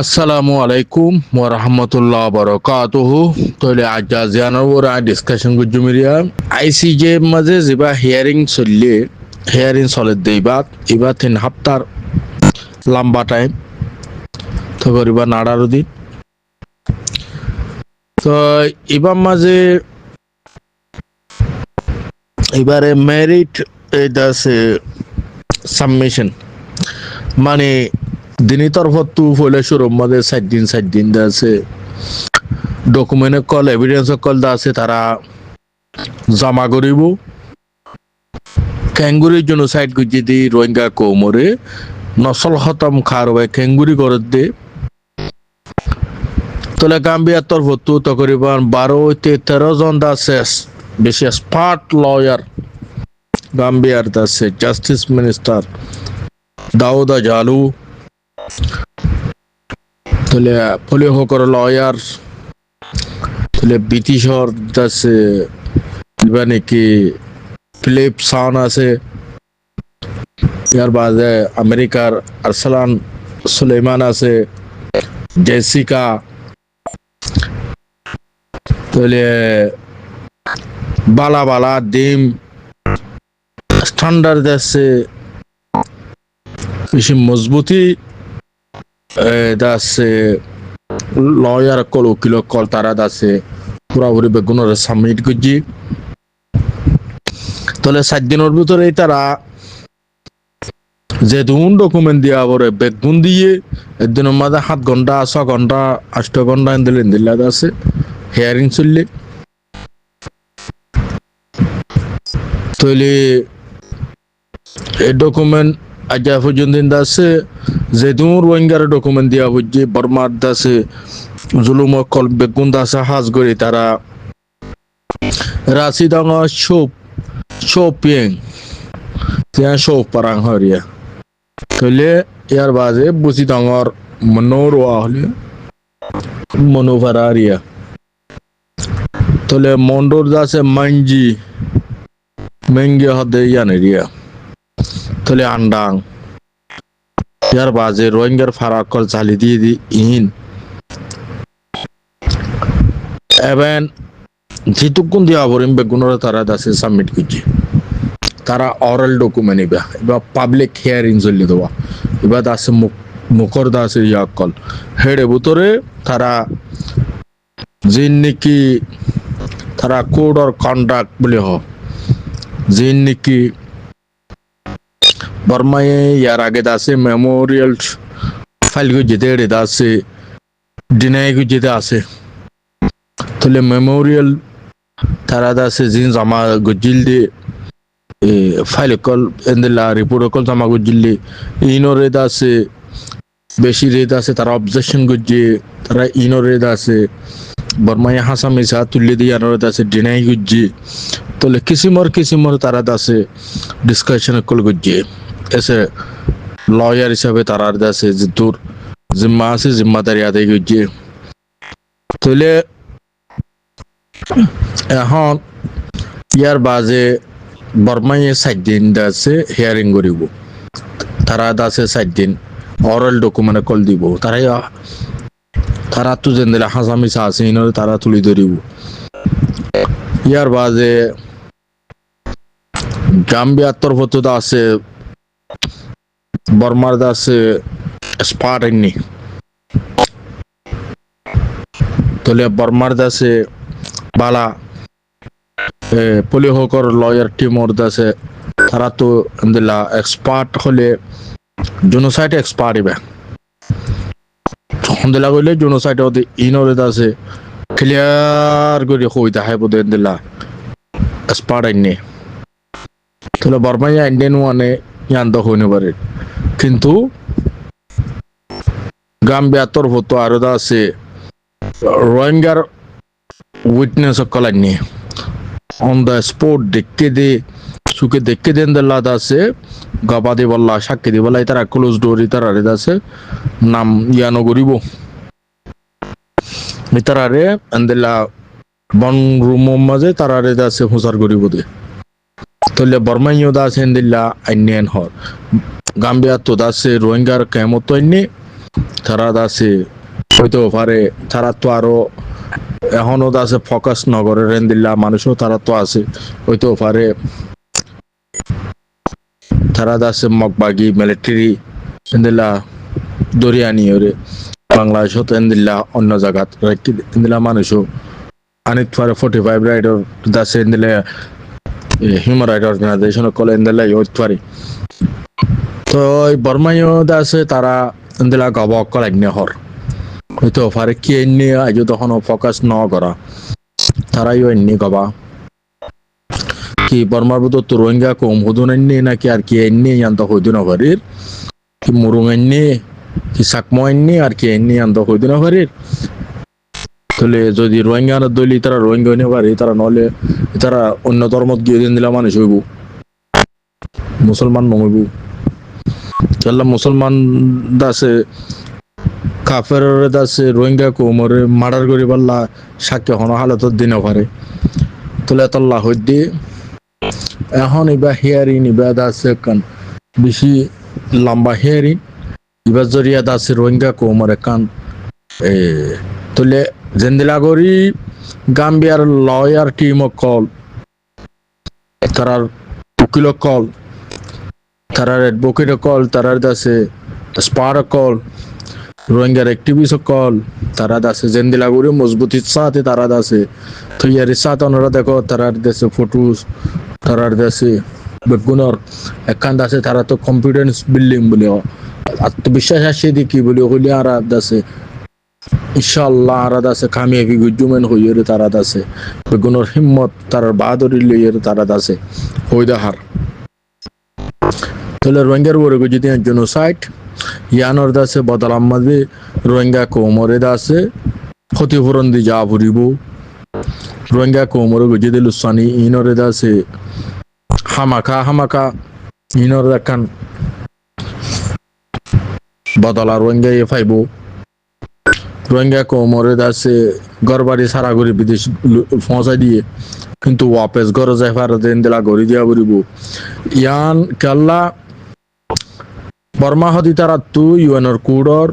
আসসালামু আলাইকুম ওয়া রাহমাতুল্লাহি ওয়া বারাকাতুহু তাহলে আজ জানার ওরা ডিসকাশন গুজুমিরিয়া আইসিজে মাঝে যেবা হিয়ারিং চলে দেইবাত এবার 3 সপ্তাহ লম্বা টাইম তো করিবা নাড়ার দিন তো এবার মাঝে এবারে মেরিট এটা আছে সাবমিশন মানে দিনই তরফত হইলে শুরুর মধ্যে 7 দিন আছে ডকুমেন্ট কল এভিডেন্স কল আছে তারা জমা করিব ক্যাঙ্গুরি জেনোসাইড গুজি দি রোহিঙ্গা কোমরে নসল খতম খারবে ক্যাঙ্গুরি করে দে তোলে গাম্বিয়ার তরফত তকরিবান 12 থেকে 13 জন আছে বেশি স্মার্ট লয়ার গাম্বিয়ার আছে জাস্টিস মিনিস্টার দাউদা জালু তাহলে পলিও হকর লয়ার তাহলে ব্রিটিশর আছে নাকি ফিলিপ সান আছে ইয়ার বাদে আমেরিকার আরসালান সুলেমান আছে জেসিকা তাহলে বালা বালা ডিম স্ট্যান্ডার্ড আছে বেশি মজবুতি আছে লয়ার কল উকিল কল তারা আছে পুরাপুরি বেগুনের সাবমিট করছি তাহলে 7 দিনের ভিতরে তারা যে দুন ডকুমেন্ট দিয়া পরে বেগুন দিয়ে একদিনের মাঝে 7 ঘন্টা 6 ঘন্টা 8 ঘন্টা দিলে আছে হিয়ারিং চললে তাহলে এই ডকুমেন্ট আজ পর্যন্ত আছে যে দূর রোহিঙ্গার ডকুমেন্ট দিয়া বুঝছি বর্মার দাসে জুলুম কল বেগুন দাসে হাজ করে তারা রাশি ডাঙ শোপিং শোপ পারাং হরিয়া তাহলে ইয়ার বাজে বুঝি ডাঙর মনোরোয়া হলে মনোভারিয়া তাহলে মন্ডোর দাসে মেঙ্গি হদে ইয়ানেরিয়া তাহলে আন্ডাং ইয়ার বাজে রোহিঙ্গার ফারাকল চালি দিয়ে দি ইন এবেন যেটুকুন দিয়া বরিম বেগুনের তারা দাসে সাবমিট করছে তারা অরাল ডকুমেন্ট এবার পাবলিক হিয়ারিং চলি দেওয়া এবার দাসে মুখর দাসে ইয়াকল হেডে ভিতরে তারা যিন নাকি তারা কোড অর কন্ডাক্ট বলে হোক যিন নাকি বর্মায় ইয়ার আগে আছে মেমোরিয়াল ফাইল যেতে আছে ডিনাই যেতে আছে তাহলে মেমোরিয়াল তারা আছে জিন জমা গজিল দিয়ে ফাইল কল এন্দিলা রিপোর্ট কল জমা গজিল ইনো রেদ আছে বেশি রেদ আছে তারা অবজেকশন গজিয়ে তারা ইনো রেদ আছে বর্মায় হাসামিসা তুলে দিয়ে আনোরেদ আছে ডিনাই গজিয়ে তাহলে কিসিমর তারা আছে ডিসকাশন কল গজিয়ে এসে লয়ার হিসাবে তারা আছে যে দূর জিম্মা আছে জিম্মাদারি আদায় গজিয়ে তাহলে এখন ইয়ার বাজে বর্মায় 7 দিন আছে হিয়ারিং করিব তারা আছে 7 দিন অরাল ডকুমেন্ট কল দিব তারা তো যেন দিলে হাসামিসা আছে তারা তুলি ধরিব ইয়ার বাজে গাম্বিয়ার তরফত আছে বর্মার আছে স্পাট এনি তাহলে বর্মার আছে বালা পলি হকর লয়ার টিমর আছে তারা তো দিলা এক্সপার্ট হলে জেনোসাইড এক্সপার্ট ইবে দিলা কইলে জেনোসাইড ওতে ইনরে আছে ক্লিয়ার করে কই দেখাই বদে দিলা এক্সপার্ট আইনে তাহলে বর্মাই ইন্ডিয়ান ওয়ানে ইয়ান্ত হইনে পারে কিন্তু গাম্বিয়া তরফত আরো আছে রোহিঙ্গার উইটনেস কলাইনি অন দ্য স্পট দেখে দেন দেল্লাদ আছে গাবা দি বল্লা সাক্ষী দি বল্লা তারা ক্লোজ ডোর তারা রে আছে নাম ইয়ানো করিব তারারে আন্দেলা বন রুম মাঝে তারা রে আছে হুসার করিব দে তাহলে বর্মাইও দাস এন্দিল্লা আইনেন হর গাম্বিয়া তো দাসে রোহিঙ্গার কেমত আইনে তারা আছে হইতেও পারে তারা তো আরো এখনো আছে ফোকাস নগরের রেন্দিল্লা মানুষও তারা তো আছে হইতেও পারে তারা আছে মগবাগি মিলিটারি এন্দিল্লা দরিয়ানি ওরে বাংলাদেশও তো এন্দিল্লা অন্য জায়গাত এন্দিল্লা মানুষও আনিত পারে 45 রাইডর দাসে এন্দিল্লা হিউম্যান রাইট অর্গানাইজেশন কলে এন্দিল্লা ইউথ পারে তো বর্মাইও আছে তারা এন্দিল্লা গবক কলাইনে হর হয়তো পারে কি এনে আজ তখন ফোকাস ন করা তারাইও এনে গবা কি বর্মার বুধ তো রোহিঙ্গা কম হুদুন এনে নাকি আর কি এনে আন্ত হইদু না পারির কি মুরুং এনে কি সাকমো এনে আর কি এনে আন্ত হইদু না পারির তাহলে যদি রোহিঙ্গা দলি তারা রোহিঙ্গা হইতে পারে তারা নলে তারা অন্য ধর্মত গিয়ে দিন দিলা মানুষ হইব মুসলমান নহইব তাহলে মুসলমান দাসে কাফের দাসে রোহিঙ্গা কোমরে মার্ডার করি পারলা সাক্ষী হন হালত দিন পারে তাহলে তল্লা হইদি এখন ইবা হিয়ারিং ইবা দাসে কান বেশি লম্বা হিয়ারিং ইবা জরিয়া দাসে রোহিঙ্গা কোমরে কান তাহলে জেন্দিলা করি গাম্বিয়ার লয়ার টিম কল তারার উকিল কল তারার অ্যাডভোকেট কল তারার দাসে স্পার কল রোহিঙ্গার অ্যাক্টিভিস্ট কল তারা দাসে জেন্দিলা করি মজবুতির সাথে তারা দাসে থইয়ারি সাথে ওনারা দেখো তারার দেশে ফটোস তারার দেশে বেগুনর একখান দাসে তারা তো কনফিডেন্স বিল্ডিং বলে আত্মবিশ্বাস আসে দেখি বলে হইলে আর দাসে ইনশাআল্লাহ আরাদ আছে কামিয়াবি গুজুমেন হইরে তারাদ আছে বেগুনর হিম্মত তার বাহাদুরি লইয়ের তারাদ আছে হইদাহার তাহলে রোহিঙ্গার ওরে যদি জেনোসাইড ইয়ানর দাসে বদলাম মাঝে রোহিঙ্গা কোমরে দাসে ক্ষতিপূরণ দি যা ভরিব রোহিঙ্গা কোমরে যদি লুসানি ইনরে দাসে হামাকা ইনর দেখান বদলা রোহিঙ্গা ফাইব রোহিঙ্গা কোমরে দাসে গড়বাড়ি সারা করে বিদেশ পৌঁছাই দিয়ে কিন্তু ওয়াপেস ঘরে যাই পারে দেন দিলা গড়ি দিয়া বলিব ইয়ান কেল্লা বর্মা হদি তারা তু ইউএনর কুডর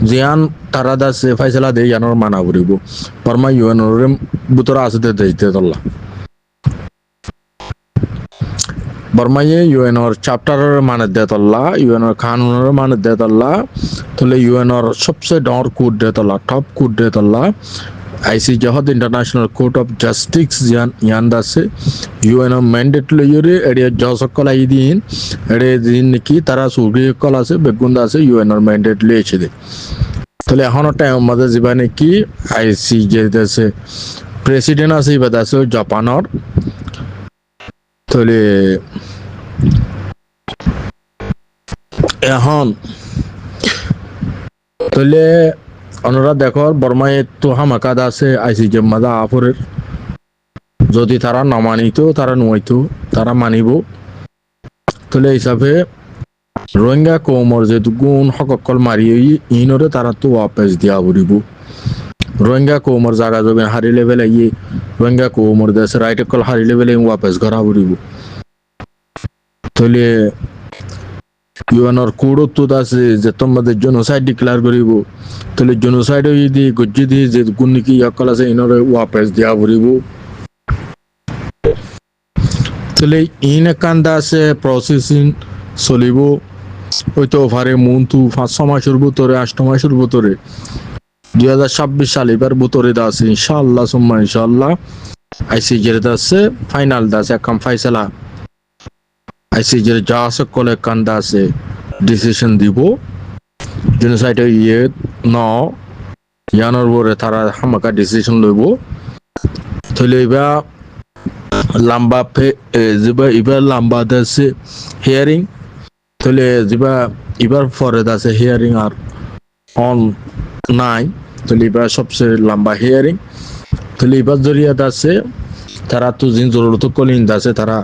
জিয়ান তারা দাসে ফাইসলা দে ইয়ানর মানা বলিব বর্মা ইউএনর বুতরা আসতে দেইতে তল্লা বর্মাইয়ে ইউএনর চ্যাপ্টারের মানে দেতল্লা ইউএনর কানুনের মানে দেতল্লা তাহলে ইউএনর সবচেয়ে ডর কোড দেতল্লা টপ কোড দেতল্লা আইসিজে হদ ইন্টারন্যাশনাল কোর্ট অফ জাস্টিস ইয়ান দাসে ইউএনর ম্যান্ডেট লইরে এড়িয়ে জসকল আই দিন এড়িয়ে দিন নাকি তারা সুগ্রিকল আছে বেগুন্দা আছে ইউএনর ম্যান্ডেট লিয়েছে দে তাহলে এখনো টাইম মাঝে যাবা নাকি আইসিজে দেশে প্রেসিডেন্ট আছে এবার আছে জাপানের তাহলে এখন তাহলে ওনারা দেখো বর্মায় তো হামাকাদ আছে আইসিজে মাজা আফরের যদি তারা না মানিত তারা নুয়াইতো তারা মানিব তাহলে হিসাবে রোহিঙ্গা কোমর যে গুণ হককল মারিয়ে ইনরে তারা তো ওয়াপেস দিয়া বলিব রোহিঙ্গা কোমর জায়গা জমিন হারি লেভেল আইয়ে রোহিঙ্গা কোমর দেশে রাইট কল হারি লেভেল ওয়াপেস ঘরা বলিব তাহলে ইউএনর কোড তো আছে যে তোমাদের জেনোসাইড ডিক্লেয়ার করিব তাহলে জেনোসাইড যদি গজ্জি দিয়ে যে কোন কি অকল আছে ইনরে ওয়াপেস দিয়া বলিব তাহলে ইন কান্দা আছে প্রসেসিং চলিব হয়তো পারে মন্থু 5-6 মাসের ভিতরে 8 মাসের ভিতরে 2026 সালে এবার ভিতরে আছে ইনশাআল্লাহ সুম্মা ইনশাআল্লাহ আইসিজের আছে ফাইনাল আছে কাম ফাইসালা আইসিজের যা সকলে কান্দা আছে ডিসিশন দিব জেনোসাইড ইয়ে ন ইয়ানোর বরে তারা হামাকা ডিসিশন লইব তাহলে এবার লম্বা যেবা এবার লম্বা আছে হিয়ারিং তাহলে যেবা এবার পরে আছে হিয়ারিং আর অন নাই তাহলে এবার সবচেয়ে লম্বা হিয়ারিং তাহলে এবার জরিয়াত আছে তারা তো জিন জরুরত কলিন আছে তারা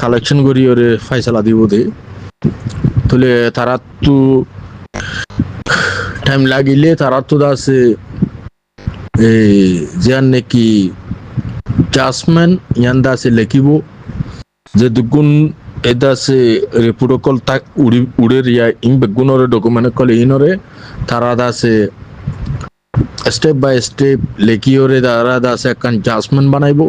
কালেকশন করি ওরে ফাইসালা দিব দে তাহলে তারা তো টাইম লাগিলে তারা তো আছে এই জিয়ান নাকি জাজমেন্ট ইয়ান্দা আছে লেখিব যে দুগুণ এটা আছে protocol tak urir ya in begunore document kol inore tarada আছে স্টেপ বাই স্টেপ লেখিওরে তারা আছে একখান জাজমেন্ট বানাইবো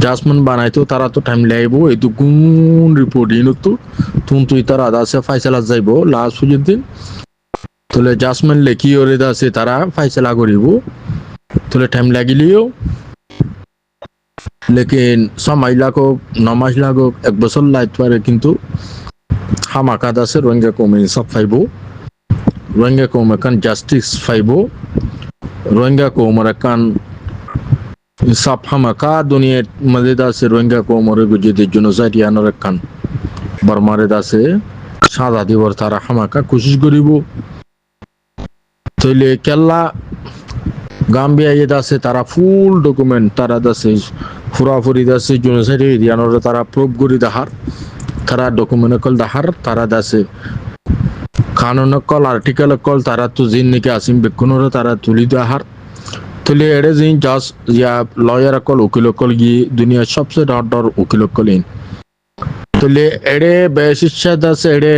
জাজমেন্ট বানাইতেও তারা তো টাইম লাগাইবো এইটো কোন রিপোর্ট ইনতো তুই তারা আছে ফাইসালা যাইবো লাস্ট পর্যন্ত দিন তাহলে জাজমেন্ট লেখিওরে আছে তারা ফাইসালা করিব তাহলে টাইম লাগিলেও লেকিন সময় লাগুক 9 মাস লাগুক 1 বছর লাগতে পারে কিন্তু হামাকাত আছে রোহিঙ্গা কমে সব পাইব রোহিঙ্গা কমে কান জাস্টিস পাইব রোহিঙ্গা কমর কান সব হামাকা দুনিয়ার মধ্যে আছে রোহিঙ্গা কমর গুজেদের জেনোসাইড ইয়ানোর কান বর্মারে আছে সাদা দিবর তারা হামাকা কোশিশ করিব তাইলে কেল্লা গাম্বিয়া ইয়ে আছে তারা ফুল ডকুমেন্ট তারা আছে ফুরাফুরি আছে জেনোসাইড ইয়ানোর তারা প্রুভ করি দেখার তারা ডকুমেন্ট কল দেখার তারা আছে কানুন কল আর্টিকেল কল তারা তো জিন নাকি আসিম বেকুনরে তারা তুলি দেখার তাহলে এড়ে জিন জাজ ইয়া লয়ার কল উকিল কল গিয়ে দুনিয়ার সবচেয়ে ডর উকিল কল ইন তাহলে এড়ে বেশিচ্ছা আছে এড়ে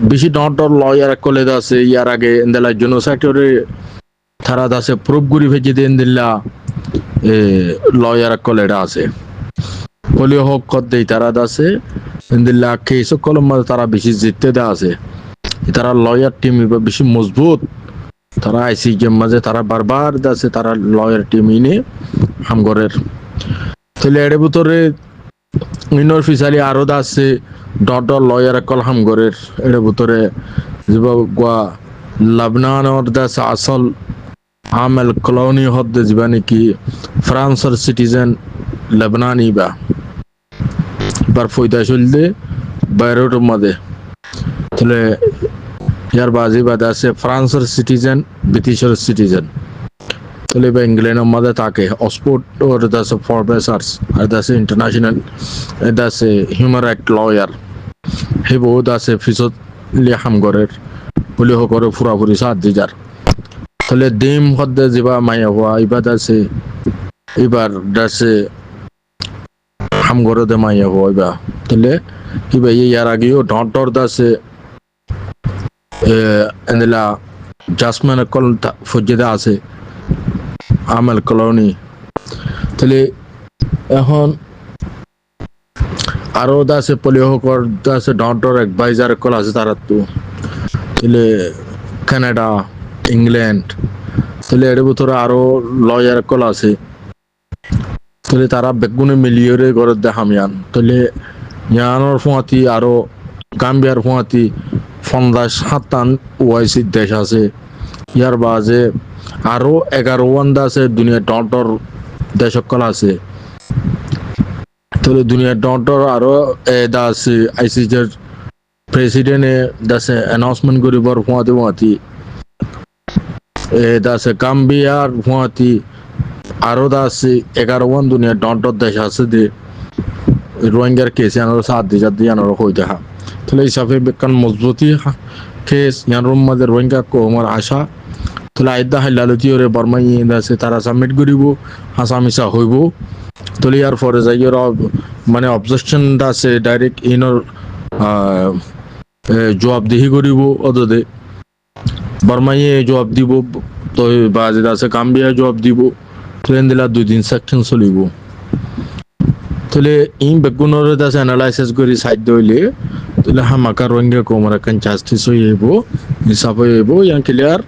বেশি ডর লয়ার কলে আছে ইয়ার আগে এন্দেলা জেনোসাইডরে তারা আছে প্রুভ করি ভেজে দেন দিল্লা লয়ার কল এটা আছে পলিও হক কর দেই তারা আছে এন্দিল্লা কেস কলম তারা বেশি জিততে দেওয়া আছে তারা লয়ার টিম বেশি মজবুত তারা আইসিজে মাঝে তারা বারবার আছে তারা লয়ার টিম ইনে হামগরের তাহলে এর ভিতরে ইনর ফিসালি আরো আছে ডট লয়ার কল হামগরের এর ভিতরে গোয়া লবনানর দাস আসল আমেল কলোনি হদ্দে যাবা নাকি ফ্রান্সের সিটিজেন লেবনানি বা বার ফয়দা চলতে বাইরের মধ্যে তাহলে ইয়ার বাজি বাদ আছে ফ্রান্সের সিটিজেন ব্রিটিশের সিটিজেন তাহলে বা ইংল্যান্ডের মধ্যে থাকে অক্সফোর্ড ওর আছে প্রফেসর্স আর আছে ইন্টারন্যাশনাল এটা আছে হিউম্যান রাইট লয়ার হে বহুত আছে ফিসত লিহামগরের পুলি হকরে ফুরাফুরি 7,000 তাহলে ডিম হদ্দে যাবা মাইয়া হওয়া এবার আছে এবার আছে হামগরে দে মাইয়া হওয়া এবার তাহলে কিবা ইয়ার আগেও ডর আছে এন্দিলা জাসমেন কল ফজেদা আছে আমেল কলোনি তাহলে এখন আরো আছে পলিহকর আছে ডর অ্যাডভাইজার কল আছে তারা তো তাহলে কানাডা ইংল্যান্ড তাহলে এর ভিতরে আরো লয়ার কল আছে তাহলে তারা বেগুনে মিলিয়রে ঘরের দেখামিয়ান তাহলে ইয়ানোর ফুয়াতি আরো গাম্বিয়ার ফুয়াতি 50-57 ওআইসি দেশ আছে ইয়ার বাজে আরো 11 আছে দুনিয়া ডর দেশকল আছে তাহলে দুনিয়া ডর আরো এদা আছে আইসিজের প্রেসিডেন্টে দাসে অ্যানাউন্সমেন্ট করিবার ফুয়াতি এদা আছে গাম্বিয়ার ফুয়াতি আরো আছে 11 দুনিয়া ডর দেশ আছে দে রোহিঙ্গার কেস ইয়ানোর 7,000 ইয়ানোর হয়ে দেখা তাহলে হিসাবে বেকান মজবুতি কেস ইয়ানোর মধ্যে রোহিঙ্গা কমার আশা তাহলে আইদা হাইলালতি ওরে বর্মাই আছে তারা সাবমিট করিব হাসামিসা হইব তাহলে ইয়ার পরে যাই মানে অবজেকশন আছে ডাইরেক্ট ইনর জবাবদিহি করিব অদদে বর্মাইয়ে জবাব দিব তো বাজে আছে গাম্বিয়া জবাব দিব ট্রেন দিলা 2 দিন সেকশন চলিব তাহলে ইন বেগুনের দাস অ্যানালাইসিস করি সাইড দইলে তাহলে হামাকা রোহিঙ্গা কোমরা কান জাস্টিস হইব হিসাব হইব ইয়ান ক্লিয়ার